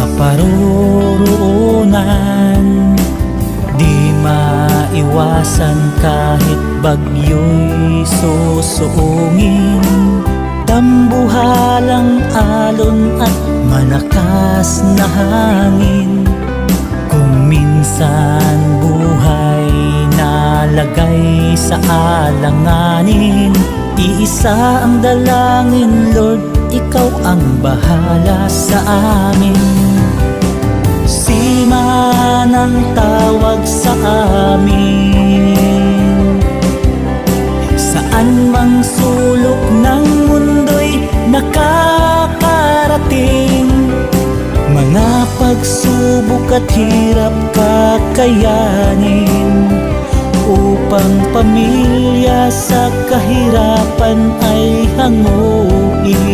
sa paroroonan. Di maiwasan kahit bagyo'y susuungin, dambuhalang alon at malakas na hangin. Kung minsan buhay nalagay sa alanganin, iisa ang dalangin, Lord, ikaw ang bahala sa amin. Siman ang tawag sa amin, saan mang sulok ng mundo'y nakakarating. Mga pagsubok at hirap kakayanin, upang pamilya sa kahirapan ay hanguin.